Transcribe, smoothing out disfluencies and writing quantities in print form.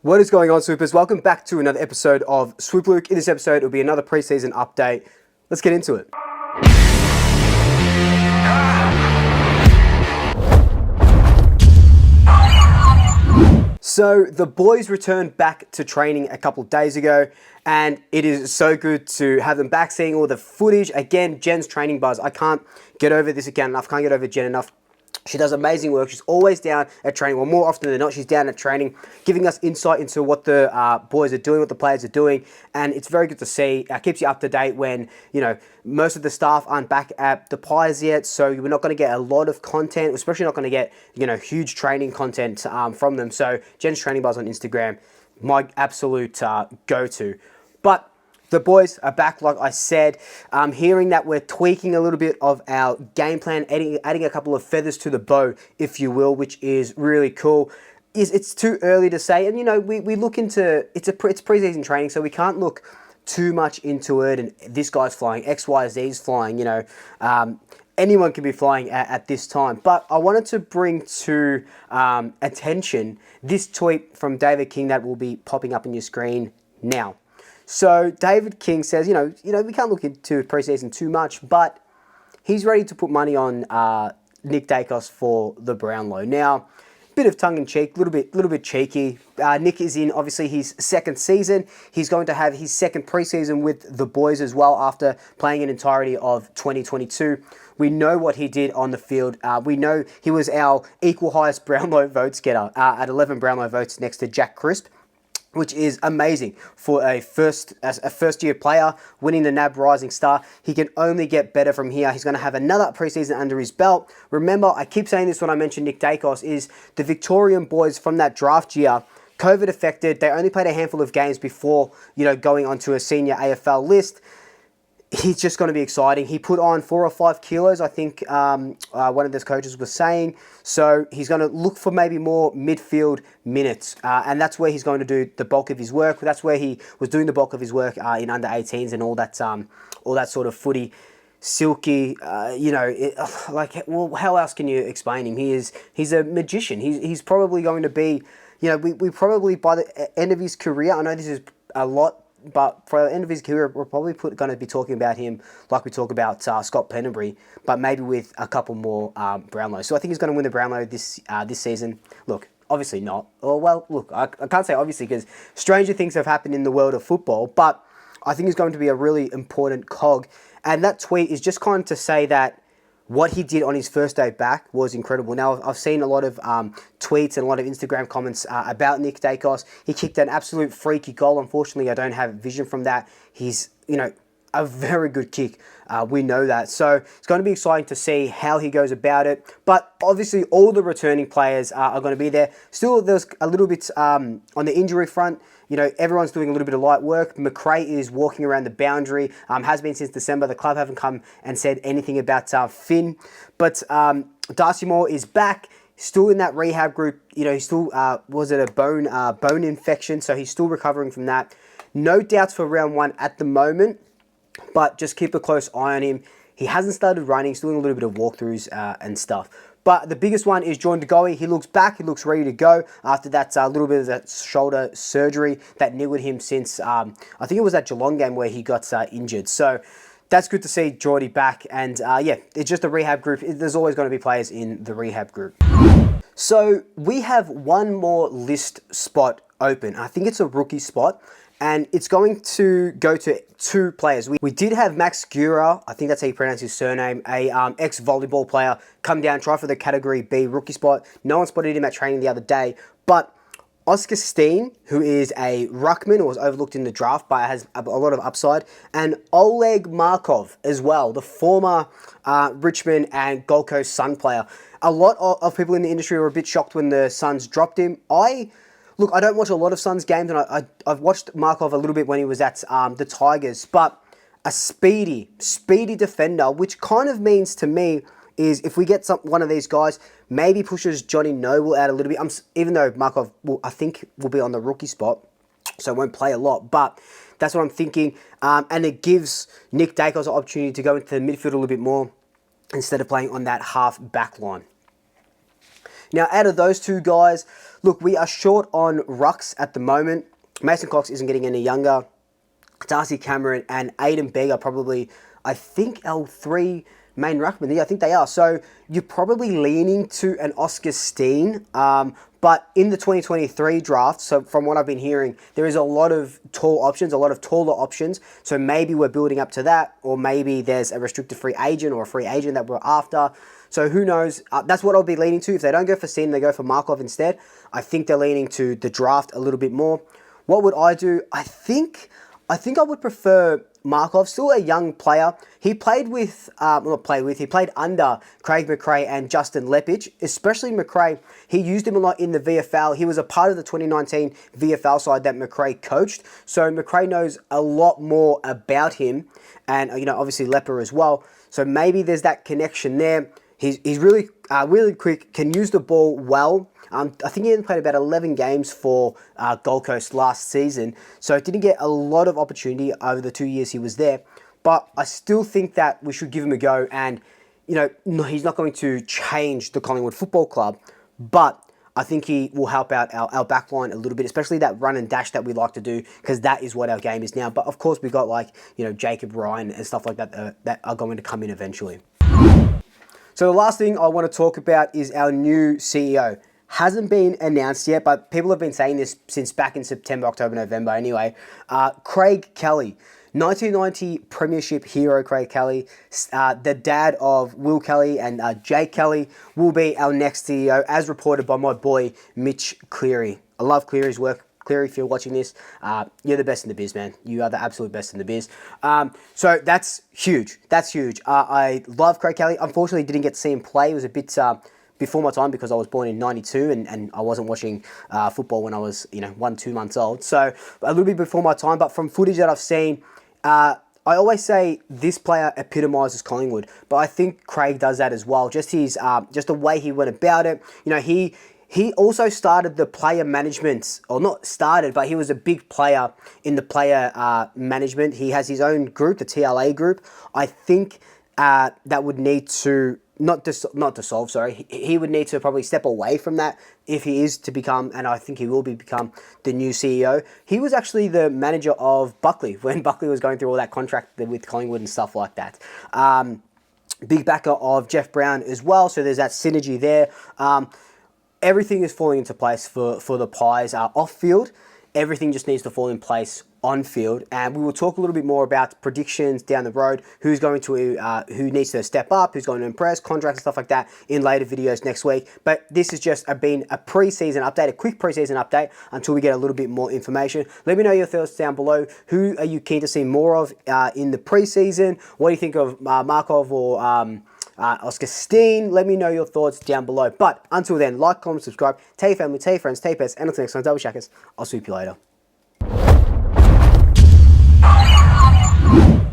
What is going on, Swoopers? Welcome back to another episode of Swoop Luke. In this episode, it'll be another preseason update. Let's get into it. So the boys returned back to training a couple of days ago, and it is so good to have them back, seeing all the footage. Again, Jen's training buzz. I can't get over this again enough. Can't get over Jen enough. She does amazing work. She's always down at training. Well, more often than not, she's down at training, giving us insight into what the boys are doing, what the players are doing. And it's very good to see. Keeps you up to date when, most of the staff aren't back at the Pies yet. So we're not going to get a lot of content, especially not going to get, huge training content from them. So Jen's Training Buzz on Instagram, my absolute go-to. But the boys are back, like I said. I'm hearing that we're tweaking a little bit of our game plan, adding a couple of feathers to the bow, if you will, which is really cool. It's too early to say, and we look into it's preseason training, so we can't look too much into it. And this guy's flying, X, Y, Z is flying. Anyone can be flying at this time. But I wanted to bring to attention this tweet from David King that will be popping up on your screen now. So David King says, we can't look into preseason too much, but he's ready to put money on Nick Dacos for the Brownlow. Now, bit of tongue-in-cheek, little bit cheeky. Nick is in, obviously, his second season. He's going to have his second preseason with the boys as well after playing an entirety of 2022. We know what he did on the field. We know he was our equal highest Brownlow votes getter at 11 Brownlow votes next to Jack Crisp, which is amazing for a first-year player winning the NAB Rising Star. He can only get better from here. He's going to have another preseason under his belt. Remember, I keep saying this when I mention Nick Dacos, is the Victorian boys from that draft year, COVID affected. They only played a handful of games before, going onto a senior AFL list. He's just going to be exciting. He put on 4 or 5 kilos, I think one of those coaches was saying. So he's going to look for maybe more midfield minutes. And that's where he's going to do the bulk of his work. That's where he was doing the bulk of his work in under 18s and all that sort of footy. Silky, how else can you explain him? He's a magician. He's probably going to be, we probably, by the end of his career, I know this is a lot, but for the end of his career, we're probably going to be talking about him like we talk about Scott Pennebury, but maybe with a couple more Brownlows. So I think he's going to win the Brownlow this season. Look, obviously not. I can't say obviously because stranger things have happened in the world of football, but I think he's going to be a really important cog. And that tweet is just kind of to say that what he did on his first day back was incredible. Now, I've seen a lot of tweets and a lot of Instagram comments about Nick Dacos. He kicked an absolute freaky goal. Unfortunately, I don't have vision from that. He's, a very good kick. We know that. So it's going to be exciting to see how he goes about it. But obviously, all the returning players are going to be there. Still, there's a little bit on the injury front. Everyone's doing a little bit of light work. McRae is walking around the boundary, has been since December. The club haven't come and said anything about Finn. But Darcy Moore is back, still in that rehab group. He still, was it a bone infection? So he's still recovering from that. No doubts for round 1 at the moment, but just keep a close eye on him. He hasn't started running. He's doing a little bit of walkthroughs and stuff. But the biggest one is Jordan De Goey. He looks back. He looks ready to go after that little bit of that shoulder surgery that niggled him since, I think it was that Geelong game where he got injured. So that's good to see Geordie back. And it's just a rehab group. There's always going to be players in the rehab group. So we have one more list spot open. I think it's a rookie spot. And it's going to go to 2 players. We did have Max Gura, I think that's how you pronounce his surname, a ex-volleyball player, come down, try for the Category B rookie spot. No one spotted him at training the other day. But Oscar Steen, who is a ruckman, or was overlooked in the draft, but has a lot of upside. And Oleg Markov as well, the former Richmond and Gold Coast Sun player. A lot of people in the industry were a bit shocked when the Suns dropped him. Look, I don't watch a lot of Suns games, and I've watched Markov a little bit when he was at the Tigers, but a speedy defender, which kind of means to me is if we get one of these guys, maybe pushes Johnny Noble out a little bit, even though Markov, I think, will be on the rookie spot, so won't play a lot, but that's what I'm thinking, and it gives Nick Dacos an opportunity to go into the midfield a little bit more instead of playing on that half back line. Now, out of those two guys, look, we are short on rucks at the moment. Mason Cox isn't getting any younger. Darcy Cameron and Aiden Begg are probably, I think, our three main ruckmen. Yeah, I think they are. So you're probably leaning to an Oscar Steen. But in the 2023 draft, so from what I've been hearing, there is a lot of tall options, a lot of taller options. So maybe we're building up to that, or maybe there's a restricted free agent or a free agent that we're after. So who knows? That's what I'll be leaning to. If they don't go for Steen, they go for Markov instead. I think they're leaning to the draft a little bit more. What would I do? I think I would prefer Markov, still a young player. He played with, he played under Craig McRae and Justin Leppich, especially McRae. He used him a lot in the VFL. He was a part of the 2019 VFL side that McRae coached. So McRae knows a lot more about him, and obviously Lepper as well. So maybe there's that connection there. He's really quick, can use the ball well. I think he only played about 11 games for Gold Coast last season, so didn't get a lot of opportunity over the 2 years he was there. But I still think that we should give him a go, and he's not going to change the Collingwood Football Club, but I think he will help out our back line a little bit, especially that run and dash that we like to do, because that is what our game is now. But of course, we've got Jacob Ryan and stuff like that that are going to come in eventually. So the last thing I want to talk about is our new CEO. Hasn't been announced yet, but people have been saying this since back in September, October, November anyway. Craig Kelly, 1990 Premiership hero Craig Kelly, the dad of Will Kelly and Jake Kelly, will be our next CEO, as reported by my boy Mitch Cleary. I love Cleary's work. Cleary, if you're watching this, you're the best in the biz, man. You are the absolute best in the biz. So that's huge. That's huge. I love Craig Kelly. Unfortunately, didn't get to see him play. It was a bit before my time because I was born in 92 and I wasn't watching football when I was 1-2 months old. So a little bit before my time, but from footage that I've seen, I always say this player epitomises Collingwood, but I think Craig does that as well. Just just the way he went about it. He also started the player management, or not started, but he was a big player in the player management. He has his own group, the TLA group. I think that would need to, not dissolve, sorry. He would need to probably step away from that if he is to become, and I think he will become the new CEO. He was actually the manager of Buckley when Buckley was going through all that contract with Collingwood and stuff like that. Big backer of Jeff Brown as well, so there's that synergy there. Everything is falling into place for the Pies off-field. Everything just needs to fall in place on-field. And we will talk a little bit more about predictions down the road, who needs to step up, who's going to impress, contracts and stuff like that in later videos next week. But this has just been a pre-season update, a quick pre-season update until we get a little bit more information. Let me know your thoughts down below. Who are you keen to see more of in the pre-season? What do you think of Markov or Oscar Steen? Let me know your thoughts down below. But until then, like, comment, subscribe, tell your family, tell your friends, tell your pets, and until next time, double shackers. I'll swoop you later.